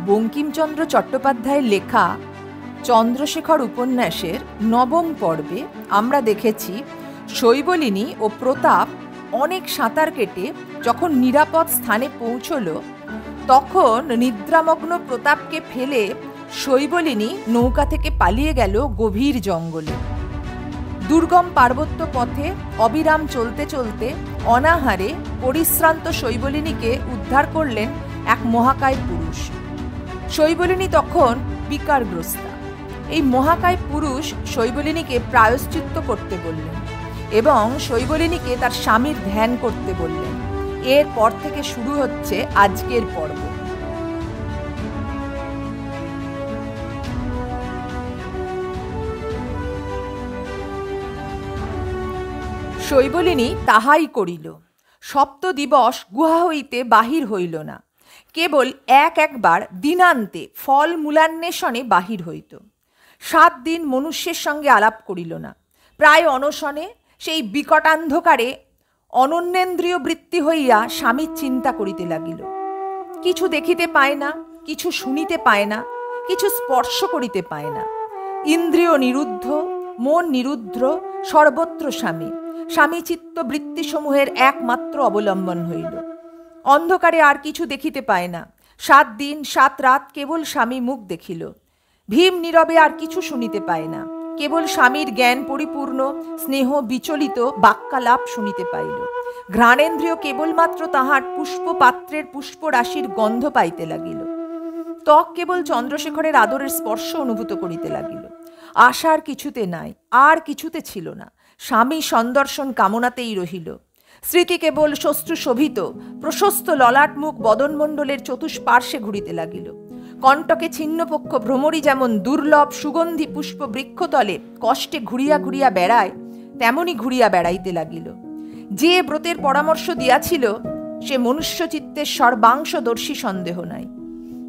বঙ্কিমচন্দ্র চট্টোপাধ্যায়ের লেখা চন্দ্রশেখর উপন্যাসের নবম পর্বে আমরা দেখেছি শৈবলিনী ও প্রতাপ অনেক সাঁতার কেটে যখন নিরাপদ স্থানে পৌঁছল, তখন নিদ্রামগ্ন প্রতাপকে ফেলে শৈবলিনী নৌকা থেকে পালিয়ে গেল গভীর জঙ্গলে। দুর্গম পার্বত্য পথে অবিরাম চলতে চলতে অনাহারে পরিশ্রান্ত শৈবলিনীকে উদ্ধার করলেন এক মহাকায় পুরুষ। শৈবলিনী তখন বিকারগ্রস্তা। এই মহাকায় পুরুষ শৈবলিনীকে প্রায়শ্চিত্ত করতে বললেন এবং শৈবলিনীকে তার স্বামীর ধ্যান করতে বললেন। এরপর থেকে শুরু হচ্ছে আজকের পর্ব। শৈবলিনী তাহাই করিল। সপ্ত দিবস গুহা হইতে বাহির হইল না, কেবল একবার দিনান্তে ফল মূলান্বেষণে বাহির হইত। 7 দিন মনুষ্যের সঙ্গে আলাপ করিল না। প্রায় অনশনে সেই বিকটান্ধকারে অনন্যেন্দ্রিয় বৃত্তি হইয়া স্বামীর চিন্তা করিতে লাগিল। কিছু দেখিতে পায় না, কিছু শুনিতে পায় না, কিছু স্পর্শ করিতে পায় না। ইন্দ্রিয় নিরুদ্ধ, মন নিরুদ্ধ, সর্বত্র স্বামী। স্বামী চিত্ত বৃত্তিসমূহের একমাত্র অবলম্বন হইল। অন্ধকারে আর কিছু দেখিতে পায় না। 7 দিন 7 রাত কেবল স্বামী মুখ দেখিল। ভীম নীরবে আর কিছু শুনিতে পায় না, কেবল স্বামীর জ্ঞান পরিপূর্ণ স্নেহ বিচলিত বাক্যালাপ শুনিতে পাইল। ঘ্রাণেন্দ্রিয় কেবলমাত্র তাহার পুষ্পপাত্রের পুষ্পরাশির গন্ধ পাইতে লাগিল। ত্বক কেবল চন্দ্রশেখরের আদরের স্পর্শ অনুভূত করিতে লাগিল। আশার কিছুতে নাই, আর কিছুতে ছিল না। স্বামী সন্দর্শন কামনাতেই রহিল। স্মৃতি কেবল শস্ত্রু শোভিত প্রশস্ত ললাট মুখ বদনমণ্ডলের চতুষ্পার্শ্বে ঘুরিতে লাগিল। কণ্টকে ছিন্নপক্ষ ভ্রমরী যেমন দুর্লভ সুগন্ধি পুষ্প বৃক্ষতলে কষ্টে ঘুরিয়া ঘুরিয়া বেড়ায়, তেমনি ঘুরিয়া বেড়াইতে লাগিল। যে ব্রতের পরামর্শ দিয়াছিল সে মনুষ্যচিত্তের সর্বাংশদর্শী, সন্দেহ নাই।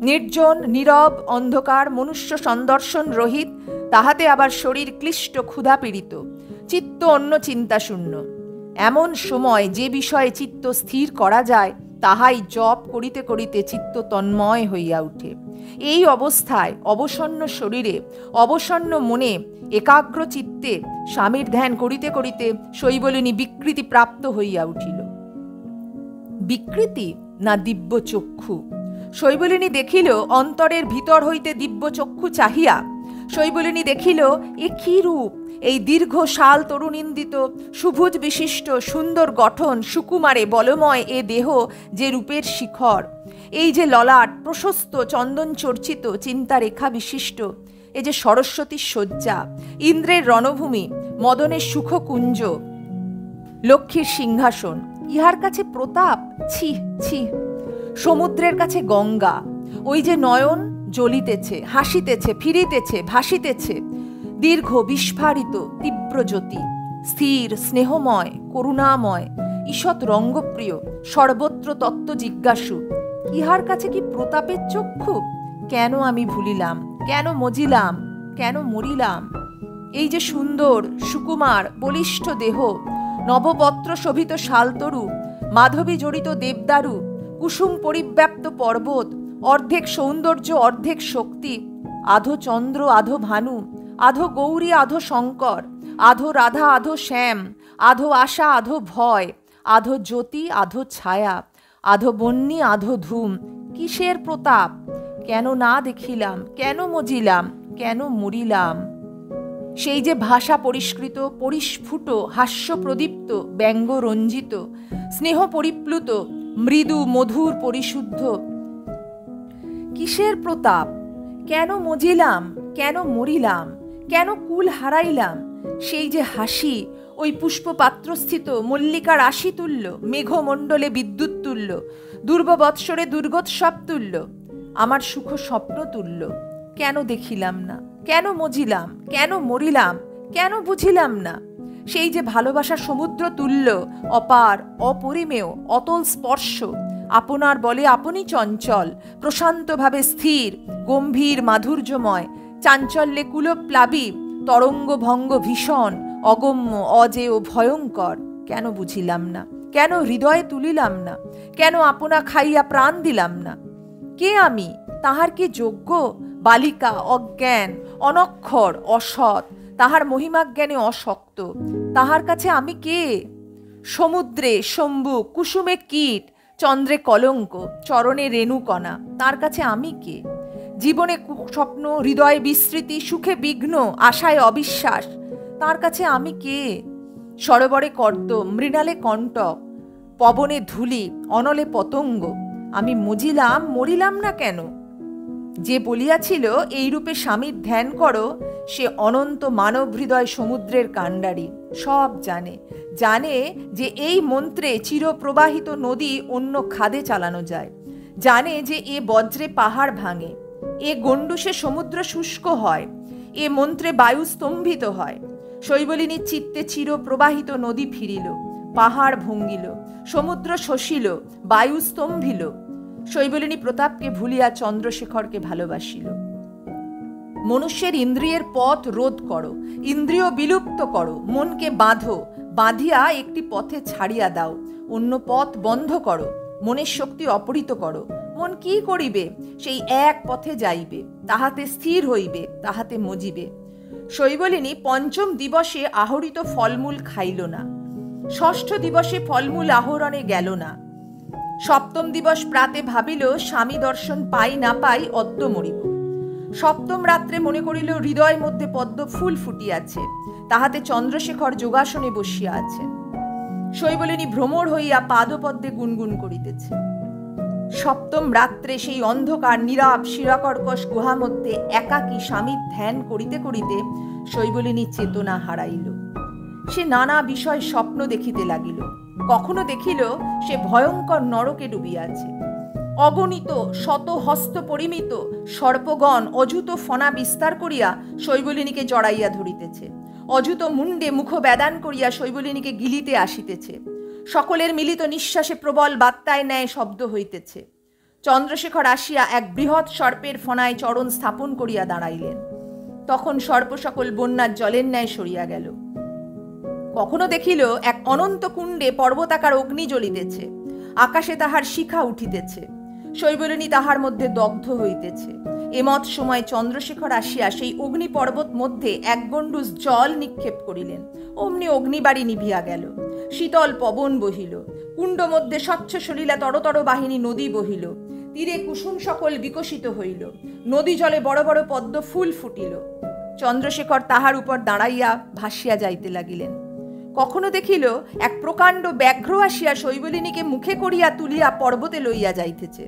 নির্জন নীরব অন্ধকার মনুষ্য সন্দর্শন রহিত, তাহাতে আবার শরীর ক্লিষ্ট ক্ষুধা পীড়িত, চিত্ত অন্য চিন্তা শূন্য। এমন সময় যে বিষয়ে চিত্ত স্থির করা যায় তাহাই জপ করিতে করিতে চিত্ত তন্ময় হইয়া উঠে। এই অবস্থায় অবসন্ন শরীরে অবসন্ন মনে একাগ্র চিত্তে স্বামীর ধ্যান করিতে করিতে শৈবলিনী বিকৃতি প্রাপ্ত হইয়া উঠিল। বিকৃতি না দিব্য চক্ষু? শৈবলিনী দেখিল অন্তরের ভিতর হইতে দিব্য চক্ষু চাহিয়া। শৈবলিনী দেখিল এ কি রূপ! এই দীর্ঘ শাল তরুণিন্দিত সুভুজ বিশিষ্ট সুন্দর গঠন সুকুমারে বলময় এ দেহ যে রূপের শিখর, এই যে ললাট প্রশস্ত চন্দন চর্চিত চিন্তা রেখা বিশিষ্ট, এই যে সরস্বতীর শয্যা, ইন্দ্রের রণভূমি, মদনের সুখকুঞ্জ, লক্ষ্মীর সিংহাসন, ইহার কাছে প্রতাপ? ছি ছি! সমুদ্রের কাছে গঙ্গা। ওই যে নয়ন জ্বলিতেছে, হাসিতেছে, ফিরিতেছে, ভাসিতেছে, দীর্ঘ বিস্ফারিত তীব্র জ্যোতি, স্থির স্নেহময় করুণাময় ঈষৎ রঙ্গপ্রিয় সর্বত্র তত্ত্ব জিজ্ঞাসু, ইহার কাছে কি প্রতাপের চক্ষু? কেন আমি ভুলিলাম, কেন মজিলাম, কেন মরিলাম? এই যে সুন্দর সুকুমার বলিষ্ঠ দেহ, নবপত্র শোভিত শালতরু, মাধবী জড়িত দেবদারু, কুসুম পরিব্যাপ্ত পর্বত, অর্ধেক সৌন্দর্য অর্ধেক শক্তি, আধো চন্দ্র আধো ভানু, আধো গৌরী আধো শঙ্কর, আধো রাধা আধো শ্যাম, আধো আশা আধো ভয়, আধো জ্যোতি আধো ছায়া, আধো বন্যী আধো ধূম, কিসের প্রতাপ? কেন না দেখিলাম, কেন মজিলাম, কেন মরিলাম? সেই যে ভাষা পরিষ্কৃত পরিস্ফুট হাস্য প্রদীপ্ত ব্যঙ্গ রঞ্জিত স্নেহ পরিপ্লুত মৃদু মধুর পরিশুদ্ধ, কিসের প্রতাপ? কেন মজিলাম, কেন মরিলাম, কেন কুল হারাইলাম? সেই যে হাসি, ওই পুষ্পপাত্রস্থিত মল্লিকা রাশি তুল্য, মেঘমণ্ডলে বিদ্যুৎ তুল্য, দুর্বৎসরে দুর্গোৎসব তুল্য, আমার সুখ স্বপ্ন তুল্য, কেন দেখিলাম না, কেন মজিলাম, কেন মরিলাম, কেন বুঝিলাম না? সেই যে ভালোবাসা সমুদ্র তুল্য, অপার অপরিমেয় অতল স্পর্শ, আপনার বলে আপনি চঞ্চল, প্রশান্তভাবে স্থির, গম্ভীর মাধুর্যময়, চাঞ্চল্যে কুলপ্লাবী, তরঙ্গ ভঙ্গ ভীষণ, অগম্য অজেয় ভয়ঙ্কর, কেন বুঝিলাম না, কেন হৃদয়ে তুলিলাম না, কেন আপনা খাইয়া প্রাণ দিলাম না? কে আমি? তাহার কি যোগ্য? বালিকা, অজ্ঞান, অনক্ষর, অসৎ, তাহার মহিমাজ্ঞানে অশক্ত, তাহার কাছে আমি কে? সমুদ্রে শম্ভু, কুসুমে কীট, চন্দ্রে কলঙ্ক, চরণে রেণুকণা, তার কাছে আমি কে? জীবনে স্বপ্ন, হৃদয়ে বিস্মৃতি, সুখে বিঘ্ন, আশায় অবিশ্বাস, তার কাছে আমি কে? সরোবরে কর্দ, মৃণালে কণ্টক, পবনে ধূলি, অনলে পতঙ্গ, আমি মজিলাম, মরিলাম না কেন? যে বলিয়াছিল এইরূপে স্বামীর ধ্যান করো, সে অনন্ত মানব হৃদয় সমুদ্রের কাণ্ডারি, সব জানে। জানে যে এই মন্ত্রে চিরপ্রবাহিত নদী অন্য খাদে চালানো যায়। জানে যে এ বজ্রে পাহাড় ভাঙে, এ গণ্ডূষে সমুদ্র শুষ্ক হয়, এ মন্ত্রে বায়ু স্তম্ভিত হয়। শৈবলিনীর চিত্তে চিরপ্রবাহিত নদী ফিরিল, পাহাড় ভঙ্গিল, সমুদ্র শশিল, বায়ু স্তম্ভিল। শৈবলিনী প্রতাপকে ভুলিয়া চন্দ্রশেখরকে ভালোবাসিল। মনুষ্যের ইন্দ্রিয়ের পথ রোধ করো, ইন্দ্রিয় বিলুপ্ত করো, মনকে বাঁধো, বাঁধিয়া একটি পথে ছাড়িয়া দাও, অন্য পথ বন্ধ করো, মনের শক্তি অপহৃত করো। মন কি করিবে? সেই এক পথে যাইবে, তাহাতে স্থির হইবে, তাহাতে মজিবে। শৈবলিনী পঞ্চম দিবসে আহরিত ফলমূল খাইল না, ষষ্ঠ দিবসে ফলমূল আহরণে গেল না, সপ্তম দিবস প্রাতে ভাবিল স্বামী দর্শন পাই না পাই অদ্য মরিব। সপ্তম রাত্রে মনে করিল হৃদয় মধ্যে পদ্ম ফুল ফুটিয়াছে, তাহাতে চন্দ্রশেখর যোগাসনে বসিয়া আছেন। শৈবলিনী ভ্রমর হইয়া পাদপদ্মে গুনগুন করিতেছে। সপ্তম রাত্রে সেই অন্ধকার নীরব শিরাকর্কশ গুহা মধ্যে একাকী স্বামীর ধ্যান করিতে করিতে শৈবলিনী চেতনা হারাইল। সে নানা বিষয় স্বপ্ন দেখিতে লাগিল। কখনো দেখিল সে ভয়ঙ্কর নরকে ডুবিয়াছে। অগণিত শত হস্ত পরিমিত সর্পগণ অযুত ফনা বিস্তার করিয়া শৈবলিনীকে জড়াইয়া ধরিতেছে, অযুত মুন্ডে মুখ বেদান করিয়া শৈবলিনীকে গিলিতে আসিতেছে। সকলের মিলিত নিঃশ্বাসে প্রবল বাত্তায় ন্যায় শব্দ হইতেছে। চন্দ্রশেখর আসিয়া এক বৃহৎ সর্পের ফনায় চরণ স্থাপন করিয়া দাঁড়াইলেন। তখন সর্প সকল বন্যার জলের ন্যায় সরিয়া গেল। কখনো দেখিল এক অনন্ত কুণ্ডে পর্বতাকার অগ্নি জ্বলিতেছে, আকাশে তাহার শিখা উঠিতেছে, শৈবলিনী তাহার মধ্যে দগ্ধ হইতেছে। এমত সময় চন্দ্রশেখর আসিয়া সেই অগ্নি পর্বত মধ্যে এক গণ্ডূষ জল নিক্ষেপ করিলেন। অমনি অগ্নিবাড়ি নিভিয়া গেল, শীতল পবন বহিল, কুণ্ড মধ্যে স্বচ্ছ সলিলা তরতর বাহিনী নদী বহিল, তীরে কুসুম সকল বিকশিত হইল, নদী জলে বড় বড় পদ্ম ফুল ফুটিল। চন্দ্রশেখর তাহার উপর দাঁড়াইয়া ভাসিয়া যাইতে লাগিলেন। কখনো দেখিল এক প্রকাণ্ড ব্যাঘ্র আসিয়া শৈবলিনীকে মুখে করিয়া তুলিয়া পর্বতে লইয়া যাইতেছে।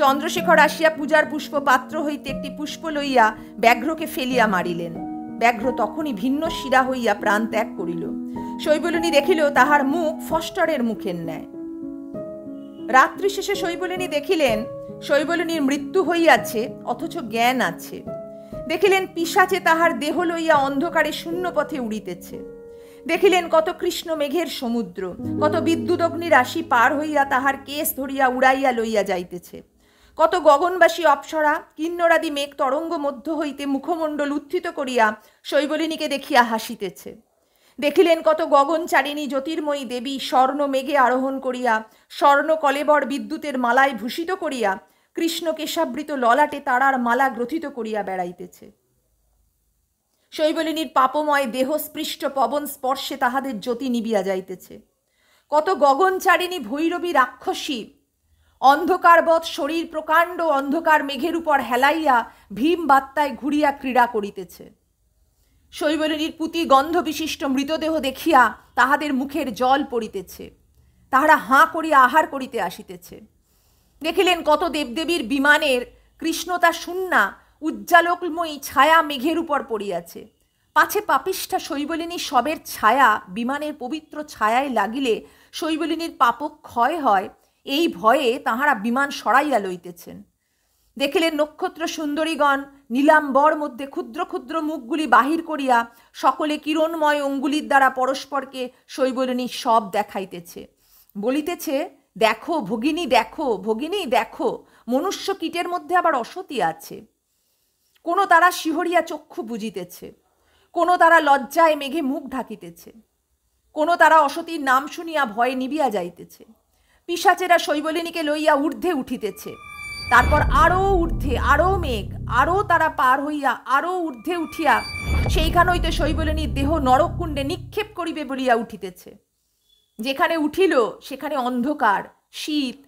চন্দ্রশেখর আসিয়া পূজার পুষ্প পাত্র হইতে একটি পুষ্প লইয়া ব্যাঘ্রকে ফেলিয়া মারিলেন। ব্যাঘ্র তখনই ভিন্ন শিরা হইয়া প্রাণ ত্যাগ করিল। শৈবলিনী দেখিল তাহার মুখ ফস্টরের মুখের ন্যায়। রাত্রি শেষে শৈবলিনী দেখিলেন শৈবলিনীর মৃত্যু হইয়াছে, অথচ জ্ঞান আছে। দেখিলেন পিশাচে তাহার দেহ লইয়া অন্ধকারে শূন্য পথে উড়িতেছে। দেখিলেন কত কৃষ্ণ মেঘের সমুদ্র, কত বিদ্যুৎ অগ্নি রাশি পার হইয়া তাহার কেশ ধরিয়া উড়াইয়া লইয়া যাইতেছে। কত গগনবাসী অপ্সরা কিন্নরাদি মেঘ তরঙ্গ মধ্য হইতে মুখমণ্ডল উত্থিত করিয়া শৈবলিনীকে দেখিয়া হাসিতেছে। দেখিলেন কত গগনচারিণী জ্যোতির্ময়ী দেবী স্বর্ণ মেঘে আরোহণ করিয়া স্বর্ণ কলেবর বিদ্যুতের মালায় ভূষিত করিয়া কৃষ্ণ কেশাবৃত ললাটে তারার মালা গ্রথিত করিয়া বেড়াইতেছে। শৈবলিনীর পাপময় দেহ স্পৃষ্ট পবন স্পর্শে তাহাদের জ্যোতি নিবিয়া যাইতেছে। কত গগনচারিণী ভৈরবী রাক্ষসী অন্ধকারবৎ শরীর প্রকাণ্ড অন্ধকার মেঘের উপর হেলাইয়া ভীম বাত্তায় ঘুরিয়া ক্রীড়া করিতেছে। শৈবলিনীর পুঁতি গন্ধ বিশিষ্ট মৃতদেহ দেখিয়া তাহাদের মুখের জল পড়িতেছে, তাহারা হাঁ করিয়া আহার করিতে আসিতেছে। দেখিলেন কত দেবদেবীর বিমানের কৃষ্ণতা শূন্যা উজ্জ্বালোকময়ী ছায়া মেঘের উপর পড়িয়াছে। পাছে পাপিষ্ঠা শৈবলিনীর শবের ছায়া বিমানের পবিত্র ছায়ায় লাগিলে শৈবলিনীর পাপক ক্ষয় হয়, এই ভয়ে তাহারা বিমান সরাইয়া লইতেছেন। দেখিলেন নক্ষত্র সুন্দরীগণ নীলাম্বর মধ্যে ক্ষুদ্র ক্ষুদ্র মুখগুলি বাহির করিয়া সকলে কিরণময় অঙ্গুলির দ্বারা পরস্পরকে শৈবলিনীর শব দেখাইতেছে, বলিতেছে, দেখো ভগিনী, দেখো ভগিনী, দেখো মনুষ্য কীটের মধ্যে আবার অসতী আছে। কোনো তারা শিহরিয়া চক্ষু বুজিতেছে, কোনো তারা লজ্জায় মেঘে মুখ ঢাকিতেছে, কোনো তারা অসতীর নাম শুনিয়া ভয়ে নিবিয়া যাইতেছে। পিশাচেরা শৈবলিনীকে লইয়া ঊর্ধ্বে উঠিতেছে। তারপর আরও ঊর্ধ্বে, আরও মেঘ, আরও তারা পার হইয়া আরও ঊর্ধ্বে উঠিয়া সেইখান হইতে শৈবলিনীর দেহ নরককুণ্ডে নিক্ষেপ করিবে বলিয়া উঠিতেছে। যেখানে উঠিল সেখানে অন্ধকার, শীত,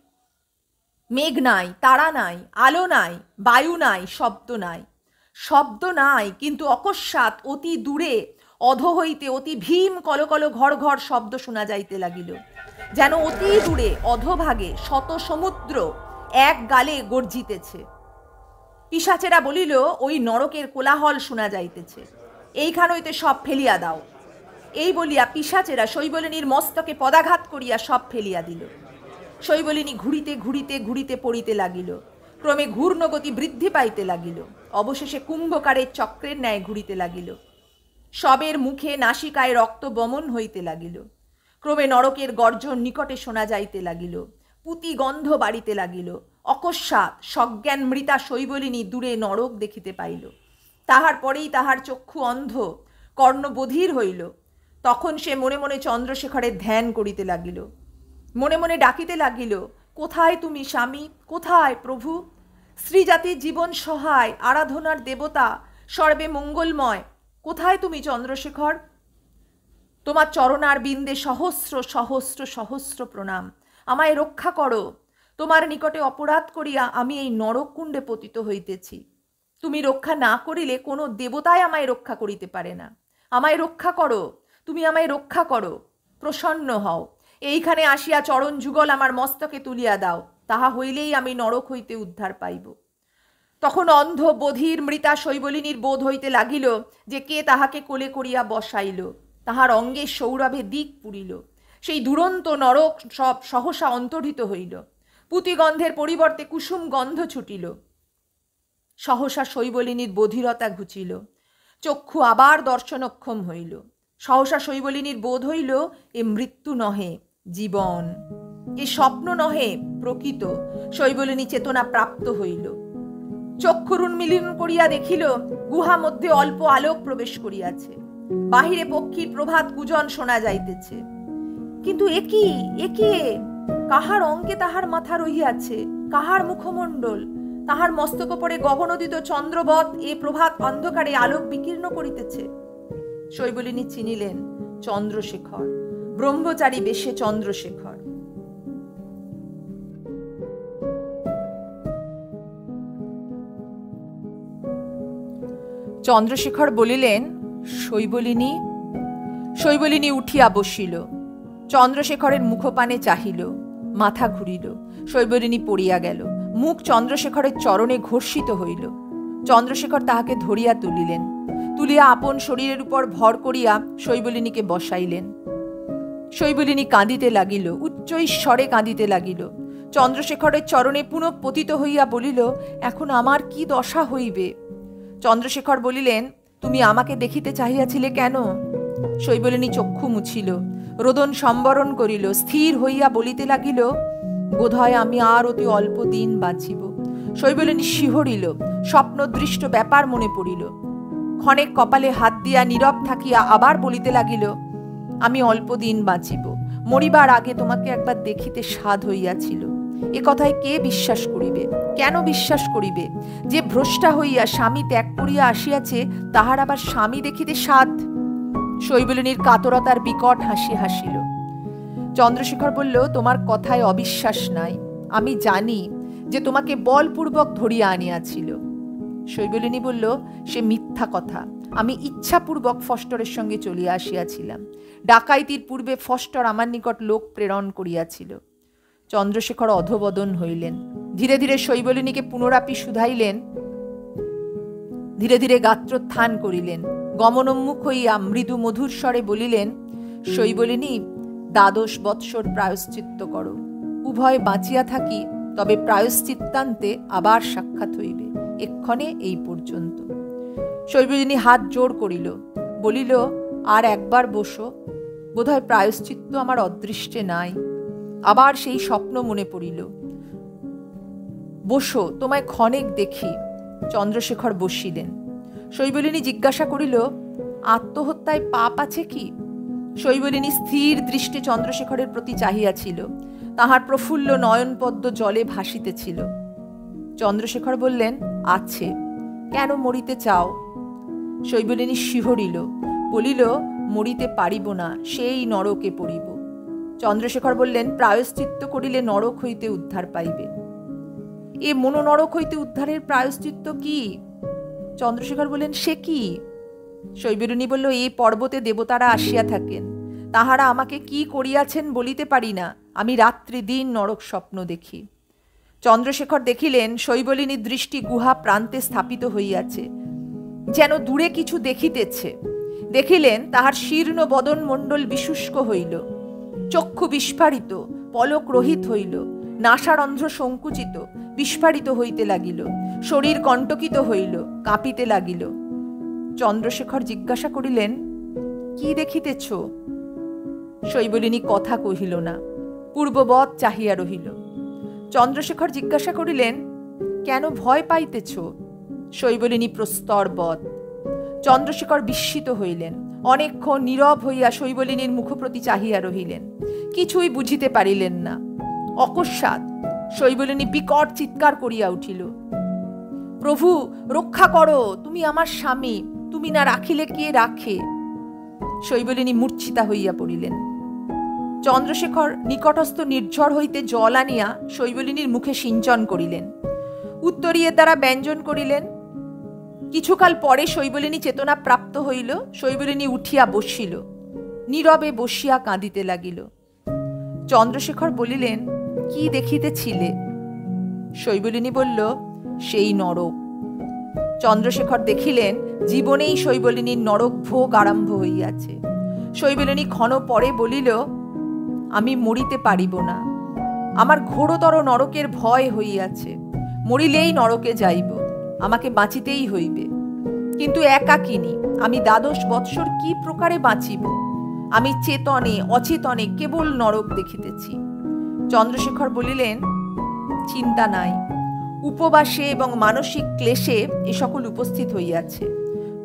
মেঘ নাই, তারা নাই, আলো নাই, বায়ু নাই, শব্দ নাই। শব্দ নাই, কিন্তু অকস্মাৎ অতি দূরে অধ হইতে অতি ভীম কলকল ঘর ঘর শব্দ শোনা যাইতে লাগিল, যেন অতি দূরে অধভাগে শত সমুদ্র এক গালে গর্জিতেছে। পিশাচেরা বলিল, ওই নরকের কোলাহল শোনা যাইতেছে, এইখান হইতে সব ফেলিয়া দাও। এই বলিয়া পিশাচেরা শৈবলিনীর মস্তকে পদাঘাত করিয়া সব ফেলিয়া দিল। শৈবলিনী ঘুরিতে ঘুরিতে ঘুরিতে পড়িতে লাগিল, ক্রমে ঘূর্ণগতি বৃদ্ধি পাইতে লাগিল, অবশেষে কুম্ভকারের চক্রের ন্যায় ঘুরিতে লাগিল। সবের মুখে নাসিকায় রক্ত বমন হইতে লাগিল, ক্রমে নরকের গর্জন নিকটে শোনা যাইতে লাগিল, পুতি গন্ধ বাড়িতে লাগিল। অকস্মাৎ সজ্ঞান মৃতা শৈবলিনী দূরে নরক দেখিতে পাইল। তাহার পরেই তাহার চক্ষু অন্ধ, কর্ণ বধির হইল। তখন সে মনে মনে চন্দ্রশেখরের ধ্যান করিতে লাগিল, মনে মনে ডাকিতে লাগিল, কোথায় তুমি স্বামী, কোথায় প্রভু? স্ত্রীজাতির জীবন সহায়, আরাধনার দেবতা, সর্বে মঙ্গলময়, কোথায় তুমি চন্দ্রশেখর? তোমার চরণার বিন্দে সহস্র সহস্র সহস্র প্রণাম, আমায় রক্ষা করো। তোমার নিকটে অপরাধ করিয়া আমি এই নরককুণ্ডে পতিত হইতেছি। তুমি রক্ষা না করিলে কোনো দেবতাই আমায় রক্ষা করিতে পারে না। আমায় রক্ষা করো, তুমি আমায় রক্ষা করো, প্রসন্ন হও। এইখানে আসিয়া চরণ যুগল আমার মস্তকে তুলিয়া দাও, তাহা হইলেই আমি নরক হইতে উদ্ধার পাইব। তখন অন্ধ বধির মৃতা শৈবলিনীর বোধ হইতে লাগিল যে কে তাহাকে কোলে করিয়া বসাইল। তাহার অঙ্গে সৌরভে দিক পুরিল, সেই দুরন্ত নরক সব সহসা অন্তর্হিত হইল। পুতিগন্ধের পরিবর্তে কুসুম গন্ধ ছুটিল। সহসা শৈবলিনীর বধিরতা ঘুচিল, চক্ষু আবার দর্শনক্ষম হইল। সহসা শৈবলিনীর বোধ হইল, এ মৃত্যু নহে, জীবন, এ স্বপ্ন নহে, প্রকৃত। শৈবলিনী চেতনা প্রাপ্ত হইল। চক্ষুর উন্মিলন করিয়া দেখিল, গুহা মধ্যে অল্প আলোক প্রবেশ করিয়াছে। বাহিরে পক্ষীর প্রভাত কুজন শোনা যাইতেছে। কিন্তু একি একি কাহার অঙ্কে তাহার মাথা রহিয়াছে, কাহার মুখমণ্ডল, তাহার মস্তক পরে গগনোদিত চন্দ্রবৎ এ প্রভাত অন্ধকারে আলোক বিকীর্ণ করিতেছে। শৈবলিনী চিনিলেন চন্দ্রশেখর, ব্রহ্মচারী বেশে চন্দ্রশেখর। চন্দ্রশেখর বলিলেন, শৈবলিনী। শৈবলিনী উঠিয়া বসিল, চন্দ্রশেখরের মুখপানে চাহিল, মাথা ঘুরিল। শৈবলিনী পড়িয়া গেল, মুখ চন্দ্রশেখরের চরণে ঘর্ষিত হইল। চন্দ্রশেখর তাহাকে ধরিয়া তুলিলেন, তুলিয়া আপন শরীরের উপর ভর করিয়া শৈবলিনীকে বসাইলেন। শৈবলিনী কাঁদিতে লাগিল, উচ্চ স্বরে কাঁদিতে লাগিল। চন্দ্রশেখরের চরণে পুনঃ পতিত হইয়া বলিল, এখন আমার কি দশা হইবে? চন্দ্রশেখর বলিলেন, তুমি আমাকে দেখিতে চাহিয়াছিলে কেন? শৈবলিনী চক্ষু মুছিল, রোদন সম্বরণ করিল, স্থির হইয়া বলিতে লাগিল, বোধহয় আমি আর অতি অল্প দিন বাঁচিব। শৈবলিনী শিহরিল, স্বপ্নদৃষ্ট ব্যাপার মনে পড়িল। ক্ষণেক কপালে হাত দিয়া নীরব থাকিয়া আবার বলিতে লাগিল, আমি অল্প দিন বাঁচিব। মরিবার আগে তোমাকে একবার দেখিতে সাধ হইয়াছিল। এ কথায় কে বিশ্বাস করিবে? কেন বিশ্বাস করিবে? যে ভ্রষ্টা হইয়া স্বামী ত্যাগ করিয়া আসিয়াছে, তাহার আবার স্বামী দেখিতে সাধ? শৈবলিনীর কাতরতার বিকট হাসি হাসিল। চন্দ্রশেখর বলল, তোমার কথায় অবিশ্বাস নাই। আমি জানি যে তোমাকে বলপূর্বক ধরিয়া আনিয়াছিল। শৈবলিনী বলল, সে মিথ্যা কথা। আমি ইচ্ছাপূর্বক ফষ্টরের সঙ্গে চলিয়া আসিয়াছিলাম। ডাকাইতির পূর্বে ফষ্টর আমার নিকট লোক প্রেরণ করিয়াছিল। চন্দ্রশেখর অধবদন হইলেন। ধীরে ধীরে শৈবলিনীকে পুনরাপি শুধাইলেন, ধীরে ধীরে গাত্রোত্থান করিলেন। গমনোন্মুখ হইয়া মৃদু মধুর স্বরে বলিলেন, শৈবলিনী, 12 বৎসর প্রায়শ্চিত্ত করো। উভয় বাঁচিয়া থাকি, তবে প্রায়শ্চিত্তান্তে আবার সাক্ষাৎ হইবে। এক্ষণে এই পর্যন্ত। শৈবলিনী হাত জোড় করিল, বলিল, আর একবার বসো, বোধহয় প্রায়শ্চিত্ত আমার অদৃষ্টে নাই। আবার সেই স্বপ্ন মনে পড়িল। বসো, তোমায় ক্ষণেক দেখি। চন্দ্রশেখর বসিলেন। শৈবলিনী জিজ্ঞাসা করিল, আত্মহত্যায় পাপ আছে কি? শৈবলিনী স্থির দৃষ্টে চন্দ্রশেখরের প্রতি চাহিয়াছিল। তাহার প্রফুল্ল নয়নপদ্ম জলে ভাসিতেছিল। চন্দ্রশেখর বললেন, আছে। কেন মরিতে চাও? শৈবলিনী শিহরিল, বলিল, মরিতে পারিব না, সেই নরকে পড়িব। চন্দ্রশেখর বললেন, প্রায়শ্চিত্ত করিলে নরক হইতে উদ্ধার পাইবে। এ মনোনরক হইতে উদ্ধারের প্রায়শ্চিত্ত কি? চন্দ্রশেখর বললেন, সে কি? শৈবলিনী বলল, এই পর্বতে দেবতারা আসিয়া থাকেন, তাহারা আমাকে কি করিয়াছেন বলিতে পারি না, আমি রাত্রি দিন নরক স্বপ্ন দেখি। চন্দ্রশেখর দেখিলেন শৈবলিনীর দৃষ্টি গুহা প্রান্তে স্থাপিত হইয়াছে, যেন দূরে কিছু দেখিতেছে। দেখিলেন তাহার শীর্ণ বদন মণ্ডল বিশুষ্ক হইল, চক্ষু বিস্ফারিত, পলক রহিত হইল, নাসারন্ধ্র সংকুচিত, বিস্ফারিত হইতে লাগিল, শরীর কণ্টকিত হইল, কাঁপিতে লাগিল। চন্দ্রশেখর জিজ্ঞাসা করিলেন, কি দেখিতেছ? শৈবলিনী কথা কহিল না, পূর্ববৎ চাহিয়া রহিল। চন্দ্রশেখর জিজ্ঞাসা করিলেন, কেন ভয় পাইতেছ? শৈবলিনী প্রস্তরবৎ। চন্দ্রশেখর বিস্মিত হইলেন, অনেকক্ষণ নীরব হইয়া শৈবলিনীর মুখপ্রতি চাহিয়া রহিলেন, কিছুই বুঝিতে পারিলেন না। অকস্মাৎ শৈবলিনী বিকট চিৎকার করিয়া উঠিল, প্রভু, রক্ষা করো, তুমি আমার স্বামী, তুমি না রাখিলে কে রাখে? শৈবলিনী মূর্ছিতা হইয়া পড়িলেন। চন্দ্রশেখর নিকটস্থ নির্ঝর হইতে জল আনিয়া শৈবলিনীর মুখে সিঞ্চন করিলেন, উত্তরীয়ের দ্বারা ব্যঞ্জন করিলেন। কিছুকাল পরে শৈবলিনী চেতনা প্রাপ্ত হইল। শৈবলিনী উঠিয়া বসিল, নীরবে বসিয়া কাঁদিতে লাগিল। চন্দ্রশেখর বলিলেন, কি দেখিতেছিলে? শৈবলিনী বলল, সেই নরক। চন্দ্রশেখর দেখিলেন জীবনেই শৈবলিনীর নরক ভোগ আরম্ভ হইয়াছে। শৈবলিনী ক্ষণ পরে বলিল, আমি মরিতে পারিব না, আমার ঘোরতর নরকের ভয় হইয়াছে, মরিলেই নরকে যাইব, আমাকে বাঁচিতেই হইবে। কিন্তু একাকিনী, আমি 12 বৎসর কি প্রকারে বাঁচিব? আমি চেতনে অচেতনে কেবল নরক দেখিতেছি। চন্দ্রশেখর বলিলেন, চিন্তা নাই, উপবাসে এবং মানসিক ক্লেশে এ সকল উপস্থিত হইয়াছে।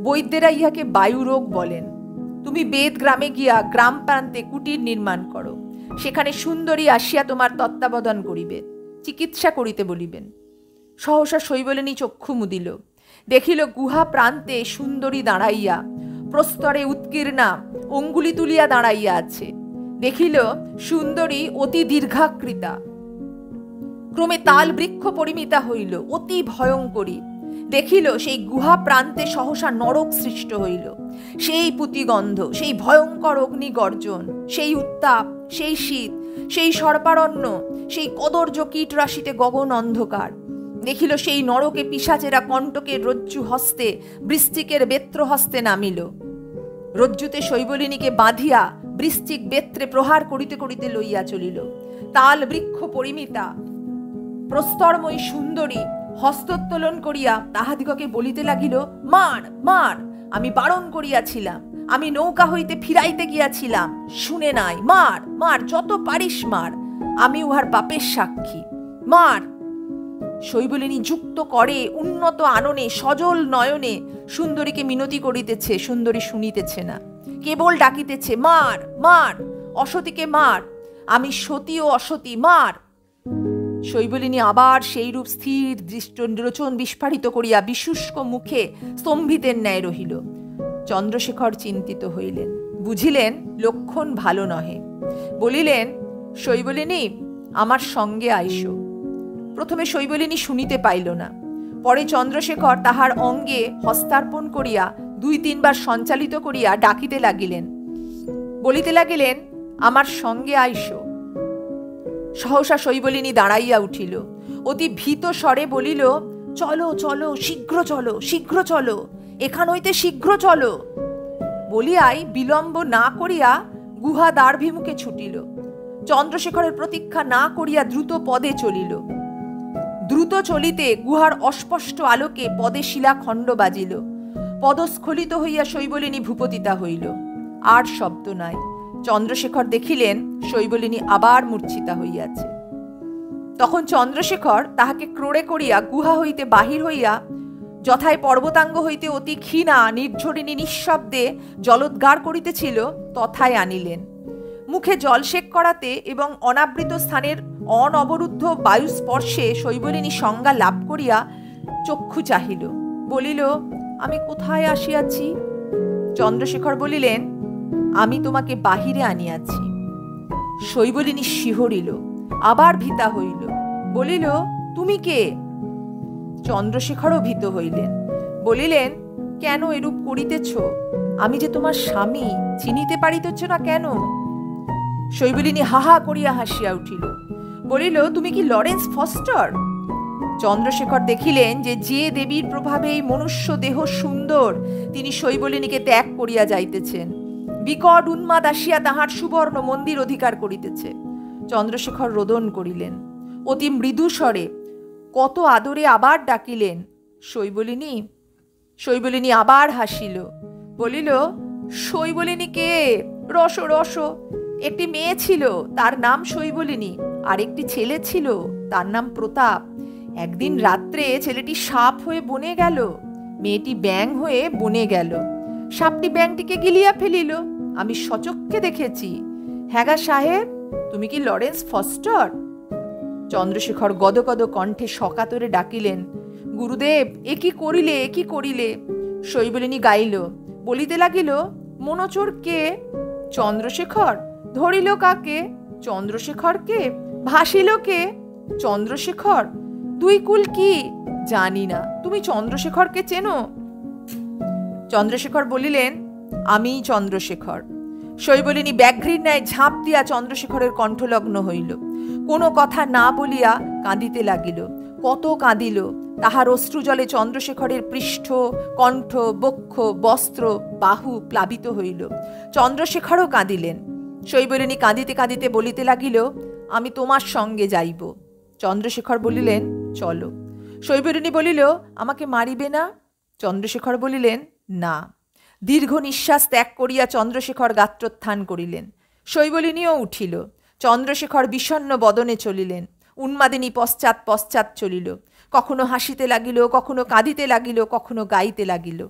বৈদ্যেরা ইহাকে বায়ুরোগ বলেন। তুমি বেদ গ্রামে গিয়া গ্রাম প্রান্তে কুটির নির্মাণ করো, সেখানে সুন্দরী আসিয়া তোমার তত্ত্বাবধান করিবে, চিকিৎসা করিতে বলিবেন। সহসা শৈবলিনী চক্ষু মুদিল, দেখিল গুহা প্রান্তে সুন্দরী দাঁড়াইয়া, প্রস্তরে উৎকীর্ণা, অঙ্গুলি তুলিয়া দাঁড়াইয়া আছে। দেখিল সুন্দরী অতি দীর্ঘাকৃতা, ক্রমে তাল বৃক্ষ পরিমিতা হইল, অতি ভয়ঙ্করী। দেখিল সেই গুহা প্রান্তে সহসা নরক সৃষ্ট হইল, সেই পুতিগন্ধ, সেই ভয়ঙ্কর অগ্নিগর্জন, সেই উত্তাপ, সেই শীত, সেই সর্পারণ্য, সেই কদর্য কীট রাশিতে গগন অন্ধকার। দেখিল সেই নরকে পিশাচেরা কণ্টকের রজ্জু হস্তে, বৃশ্চিকের বেত্র হস্তে নামিল। রজ্জুতে শৈবলিনীকে বাঁধিয়া বৃশ্চিক বেত্রে প্রহার করিতে করিতে লইয়া চলিল। তাল বৃক্ষ পরিমিতা প্রস্তরময়ী সুন্দরী হস্তোত্তোলন করিয়া তাহাদিগকে বলিতে লাগিল, মার মার, আমি বারণ করিয়াছিলাম, আমি নৌকা হইতে ফিরাইতে গিয়াছিলাম, শুনে নাই, মার মার, যত পারিস মার, আমি উহার পাপের সাক্ষী, মার। শৈবলিনী যুক্ত করে উন্নত আননে সজল নয়নে সুন্দরীকে মিনতি করিতেছে। সুন্দরী শুনিতেছে না, কেবল ডাকিতেছে, মার মার, অসতীকে মার, আমি সতী ও অসতী, মার। শৈবলিনী আবার সেইরূপ স্থির দৃষ্টলোচন বিস্ফারিত করিয়া বিশুষ্ক মুখে স্তম্ভিতের ন্যায় রহিল। চন্দ্রশেখর চিন্তিত হইলেন, বুঝিলেন লক্ষণ ভালো নহে। বলিলেন, শৈবলিনী, আমার সঙ্গে আইসো। প্রথমে শৈবলিনী শুনিতে পাইল না, পরে চন্দ্রশেখর তাহার অঙ্গে হস্তার্পণ করিয়া 2-3 বার সঞ্চালিত করিয়া ডাকিতে লাগিলেন, বলিতে লাগিলেন, আমার সঙ্গে আইসো। সহসা শৈবলিনী দাঁড়াইয়া উঠিল, অতি ভীত স্বরে বলিল, চলো চলো, শীঘ্র চলো, শীঘ্র চলো, এখান হইতে শীঘ্র চলো। বলিয়াই বিলম্ব না করিয়া গুহা দ্বারভিমুখে ছুটিল। চন্দ্রশেখরের প্রতীক্ষা না করিয়া দ্রুত পদে চলিল। দ্রুত চলিতে গুহার অস্পষ্ট আলোকে পদে শিলাখণ্ড বাজিল। পদস্খলিত হইয়া শৈবলিনী ভূপতিতা হইল। আর শব্দ নাই। চন্দ্রশেখর দেখিলেন শৈবলিনী আবার মূর্ছিতা হইয়াছে। তখন চন্দ্রশেখর তাহাকে ক্রোড়ে করিয়া গুহা হইতে বাহির হইয়া যথায় পর্বতাঙ্গ হইতে অতি ক্ষীণা নির্ঝরিণী নিঃশব্দে জলোদ্গার করিতেছিল তথায় আনিলেন। মুখে জলসেক করাতে এবং অনাবৃত স্থানের অনবরুদ্ধ বায়ুস্পর্শে শৈবলিনী সংজ্ঞা লাভ করিয়া চক্ষু চাহিল, বলিল, আমি কোথায় আসিয়াছি? চন্দ্রশেখর বলিলেন, আমি তোমাকে বাহিরে আনিয়াছি। শৈবলিনী শিহরিল, আবার ভীতা হইল, বলিল, তুমি কে? চন্দ্রশেখরও ভীত হইলেন, বলিলেন, কেন এরূপ করিতেছ? আমি যে তোমার স্বামী, চিনিতে পারিতেছ না কেন? শৈবলিনী হাহা করিয়া হাসিয়া উঠিল, বলিল, তুমি কি লরেন্স ফস্টার? চন্দ্রশেখর দেখিলেন যে দেবীর প্রভাবে এই মনুষ্য দেহ সুন্দর, তিনি শৈবলিনীকে ত্যাগ করিয়া যাইতেছেন। বিকট উন্মাদ আসিয়া তাহার সুবর্ণ মন্দির অধিকার করিতেছে। চন্দ্রশেখর রোদন করিলেন, অতি মৃদু স্বরে কত আদরে আবার ডাকিলেন, শৈবলিনী। শৈবলিনী আবার হাসিল, বলিল, শৈবলিনী কে? রস রস। একটি মেয়ে ছিল, তার নাম শৈবলিনী, আর একটি ছেলে ছিল, তার নাম প্রতাপ। একদিন রাত্রে ছেলেটি সাপ হয়ে বনে গেল, মেয়েটি ব্যাঙ হয়ে বনে গেল। সাপটি ব্যাঙটিকে গিলিয়া ফেলিল, আমি সচক্ষে দেখেছি। হ্যাগা সাহেব, তুমি কি লরেন্স ফস্টার? চন্দ্রশেখর গদগদ কণ্ঠে সকাতরে ডাকিলেন, গুরুদেব, এ কি করিলে, এ কি করিলে? শৈবলিনী গাইল, বলিতে লাগিল, মনোচোর কে? চন্দ্রশেখর। ধরিল কাকে? চন্দ্রশেখরকে। ভাসিল কে? চন্দ্রশেখর। দুই কুল কি? জানি না। তুমি চন্দ্রশেখরকে চেনো? চন্দ্রশেখর বলিলেন, আমিই চন্দ্রশেখর। শৈবলিনী ব্যাঘ্রীর ন্যায় ঝাঁপ দিয়া চন্দ্রশেখরের কণ্ঠলগ্ন হইল। কোনো কথা না বলিয়া কাঁদিতে লাগিল। কত কাঁদিল! তাহার অশ্রুজলে চন্দ্রশেখরের পৃষ্ঠ, কণ্ঠ, বক্ষ, বস্ত্র, বাহু প্লাবিত হইল। চন্দ্রশেখরও কাঁদিলেন। শৈবলিনী কাঁদিতে কাঁদিতে বলিতে লাগিল, আমি তোমার সঙ্গে যাইব। চন্দ্রশেখর বলিলেন, চলো। শৈবলিনী বলিল, আমাকে মারিবে না? চন্দ্রশেখর বলিলেন, না। দীর্ঘ নিঃশ্বাস ত্যাগ করিয়া চন্দ্রশেখর গাত্রোত্থান করিলেন। শৈবলিনীও উঠিল। চন্দ্রশেখর বিষণ্ণ বদনে চলিলেন। উন্মাদিনী পশ্চাৎ পশ্চাৎ চলিল। কখনো হাসিতে লাগিল, কখনো কাঁদিতে লাগিল, কখনো গাইতে লাগিল।